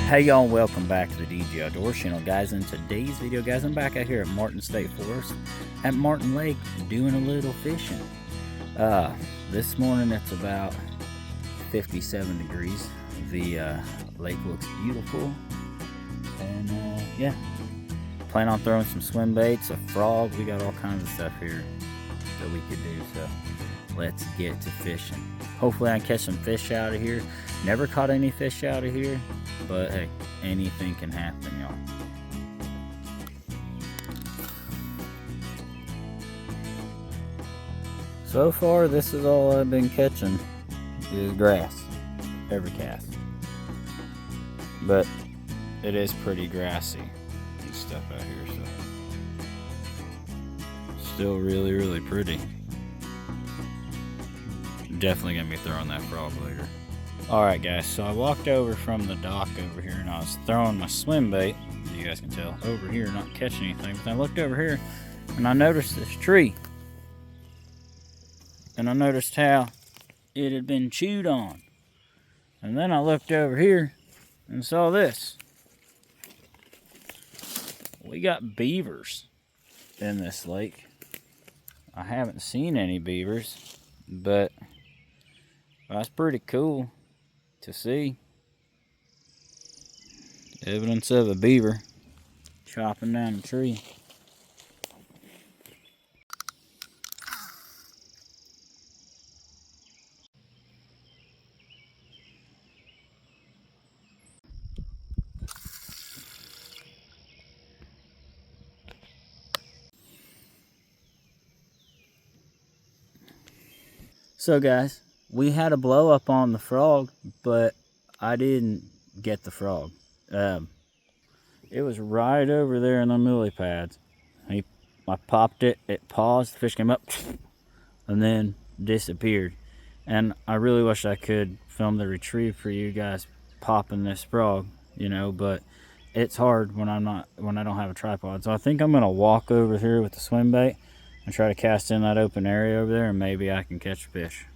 Hey y'all, welcome back to the DG Outdoors channel, guys. In today's video, guys, I'm back out here at Martin State Forest at Martin Lake doing a little fishing. This morning it's about 57 degrees. The lake looks beautiful, and yeah, plan on throwing some swim baits, a frog. We got all kinds of stuff here that we could do, so let's get to fishing. Hopefully I can catch some fish out of here. Never caught any fish out of here, but hey, anything can happen, y'all. So far, this is all I've been catching is grass, every cast. But it is pretty grassy and stuff out here, so still really pretty. Definitely gonna be throwing that frog later. Alright guys, so I walked over from the dock over here and I was throwing my swim bait, as you guys can tell, over here, not catching anything. But then I looked over here and I noticed this tree. And I noticed how it had been chewed on. And then I looked over here and saw this. We got beavers in this lake. I haven't seen any beavers, but that's pretty cool to see. Evidence of a beaver chopping down a tree. So guys, we had a blow up on the frog, but I didn't get the frog. It was right over there in the lily pads. I popped it, it paused, the fish came up, and then disappeared. And I really wish I could film the retrieve for you guys popping this frog, you know, but it's hard when I don't have a tripod. So I think I'm gonna walk over here with the swim bait and try to cast in that open area over there, and maybe I can catch a fish.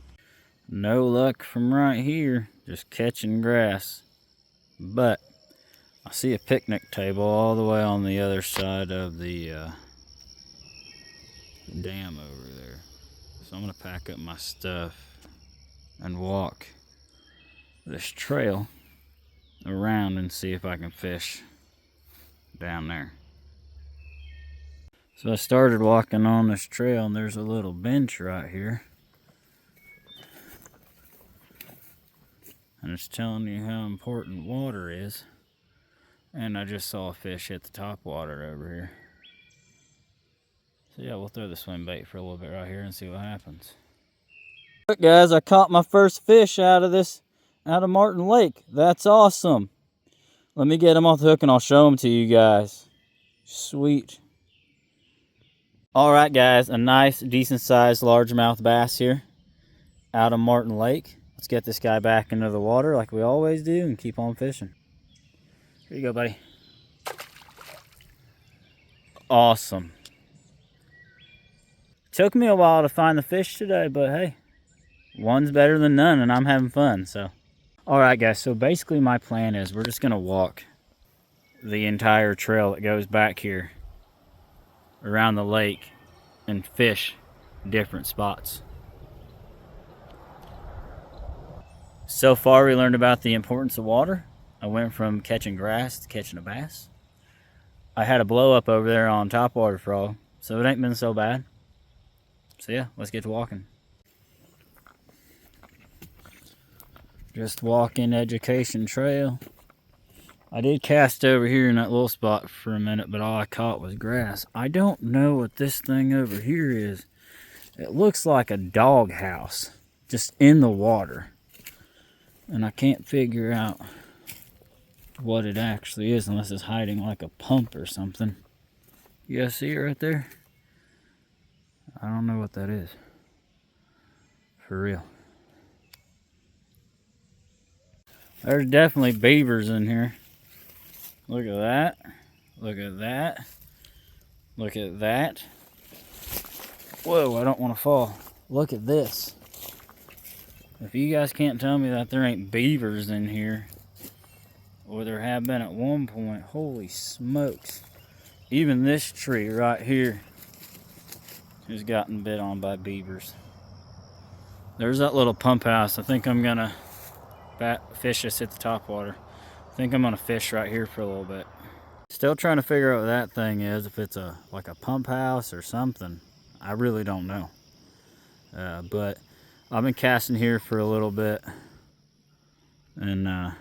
No luck from right here, just catching grass. But I see a picnic table all the way on the other side of the dam over there. So I'm gonna pack up my stuff and walk this trail around and see if I can fish down there. So I started walking on this trail and there's a little bench right here. And it's telling you how important water is. And I just saw a fish hit the top water over here. So yeah, we'll throw the swim bait for a little bit right here and see what happens. Look guys, I caught my first fish out of Martin Lake. That's awesome. Let me get them off the hook and I'll show them to you guys. Sweet. All right guys, a nice decent sized largemouth bass here out of Martin Lake. Let's get this guy back into the water like we always do and keep on fishing. Here you go, buddy. Awesome. Took me a while to find the fish today, but hey, one's better than none and I'm having fun, so. All right guys, so basically my plan is we're just gonna walk the entire trail that goes back here around the lake and fish different spots. So far we learned about the importance of water. I went from catching grass to catching a bass. I had a blow up over there on topwater frog, so it ain't been so bad. So yeah, let's get to walking. Just walking education trail. I did cast over here in that little spot for a minute, but all I caught was grass. I don't know what this thing over here is. It looks like a dog house, just in the water. And I can't figure out what it actually is unless it's hiding like a pump or something. You guys see it right there? I don't know what that is. For real. There's definitely beavers in here. Look at that. Look at that. Look at that. Whoa, I don't want to fall. Look at this. If you guys can't tell me that there ain't beavers in here, or there have been at one point. Holy smokes. Even this tree right here has gotten bit on by beavers. There's that little pump house. I think I'm gonna fish this at the top water. I think I'm gonna fish right here for a little bit. Still trying to figure out what that thing is, if it's like a pump house or something. I really don't know. But I've been casting here for a little bit and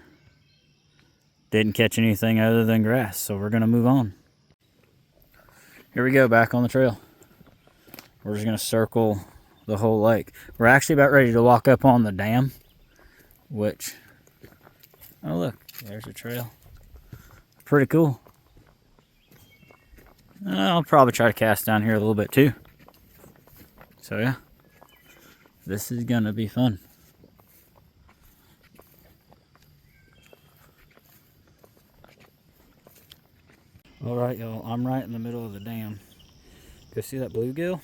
didn't catch anything other than grass, so we're gonna move on. Here we go, back on the trail. We're just gonna circle the whole lake. We're actually about ready to walk up on the dam, which, oh look, there's a trail. Pretty cool. I'll probably try to cast down here a little bit too. So yeah, this is gonna be fun. All right, y'all, I'm right in the middle of the dam. Go see that bluegill?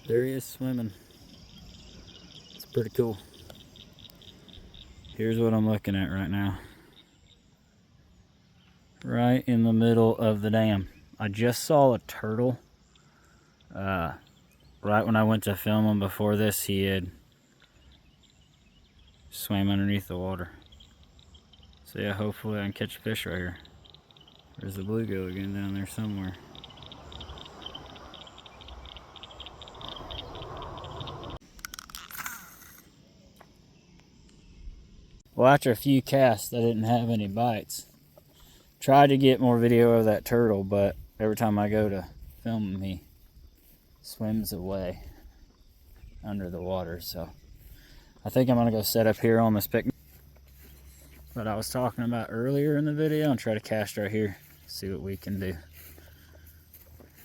There he is swimming. It's pretty cool. Here's what I'm looking at right now. Right in the middle of the dam. I just saw a turtle. Right when I went to film him before this, he had swam underneath the water. So yeah, hopefully I can catch a fish right here. There's the bluegill again down there somewhere. Well, after a few casts, I didn't have any bites. Tried to get more video of that turtle, but every time I go to film him, he swims away under the water. So I think I'm gonna go set up here on this picnic that I was talking about earlier in the video and try to cast right here, see what we can do,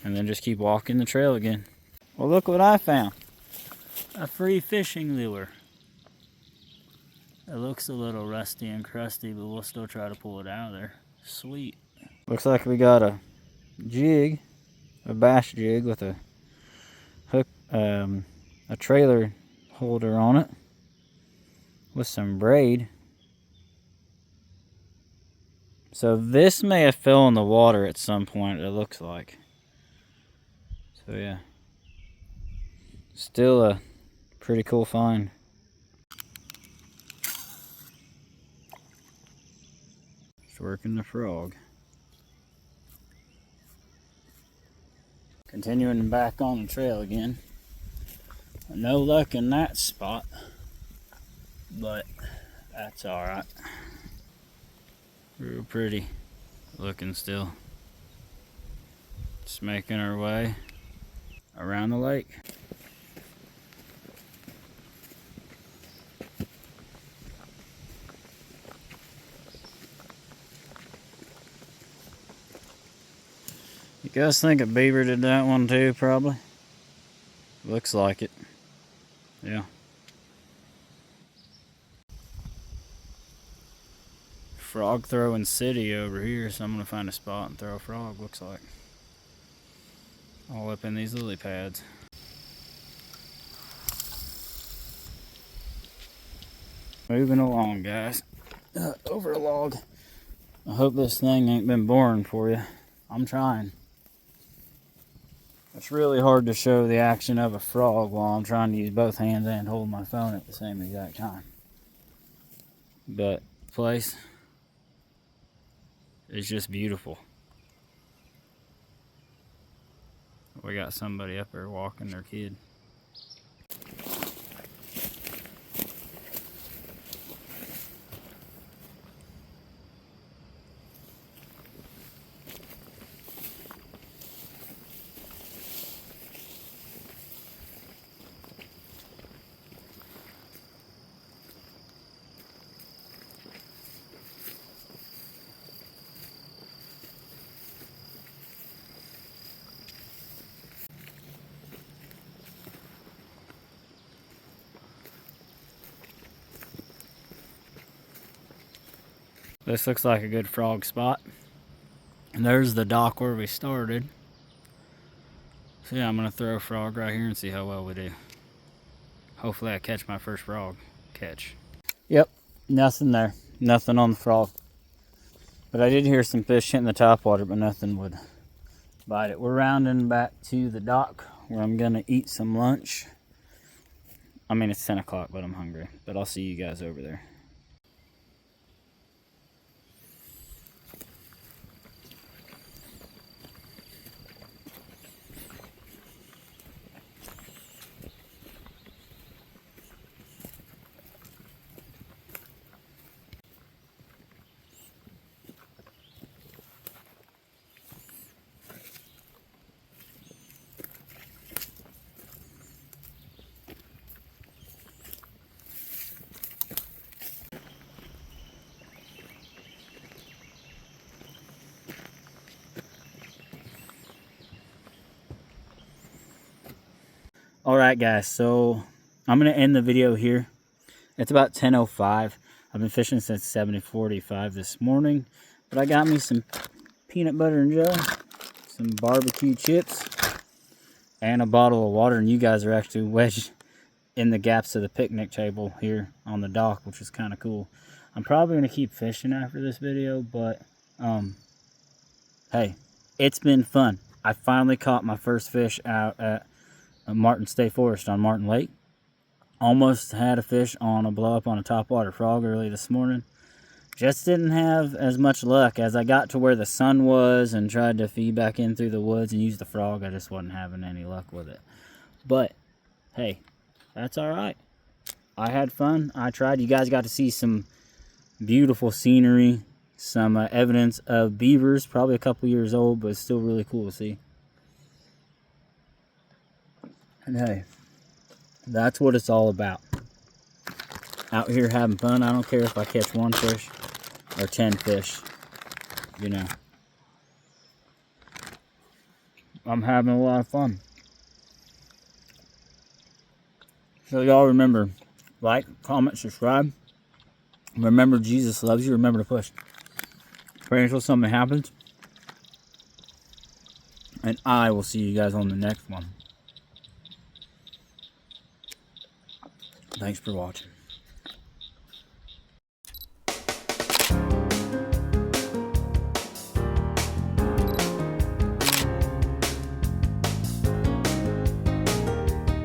and then just keep walking the trail again. Well, look what I found. A free fishing lure. It looks a little rusty and crusty, but we'll still try to pull it out of there. Sweet. Looks like we got a jig, a bass jig with a hook, a trailer holder on it with some braid. So this may have fell in the water at some point, it looks like. So yeah, still a pretty cool find. Just working the frog. Continuing back on the trail again. No luck in that spot, but that's alright. Real pretty looking still. Just making our way around the lake. You guys think a beaver did that one too, probably? Looks like it. Yeah. Frog throwing city over here, so I'm gonna find a spot and throw a frog, looks like. All up in these lily pads. Moving along, guys. Over a log. I hope this thing ain't been boring for you. I'm trying. It's really hard to show the action of a frog while I'm trying to use both hands and hold my phone at the same exact time. But the place is just beautiful. We got somebody up there walking their kid. This looks like a good frog spot. And there's the dock where we started. So yeah, I'm gonna throw a frog right here and see how well we do. Hopefully I catch my first frog catch. Yep, nothing there. Nothing on the frog. But I did hear some fish hitting the top water, but nothing would bite it. We're rounding back to the dock where I'm going to eat some lunch. I mean, it's 10 o'clock, but I'm hungry. But I'll see you guys over there. Alright guys, so I'm going to end the video here. It's about 10:05. I've been fishing since 7:45 this morning. But I got me some peanut butter and jelly, some barbecue chips, and a bottle of water. And you guys are actually wedged in the gaps of the picnic table here on the dock, which is kind of cool. I'm probably going to keep fishing after this video, but hey, it's been fun. I finally caught my first fish out at Martin State Forest on Martin Lake. Almost had a fish on a blow up on a topwater frog early this morning. Just didn't have as much luck. As I got to where the sun was and tried to feed back in through the woods and use the frog, I just wasn't having any luck with it. But hey, that's all right. I had fun. I tried. You guys got to see some beautiful scenery, some evidence of beavers, probably a couple years old, but it's still really cool to see. And hey, that's what it's all about. Out here having fun. I don't care if I catch 1 fish or 10 fish. You know, I'm having a lot of fun. So y'all remember, like, comment, subscribe. Remember, Jesus loves you. Remember to push. Pray until something happens. And I will see you guys on the next one. Thanks for watching.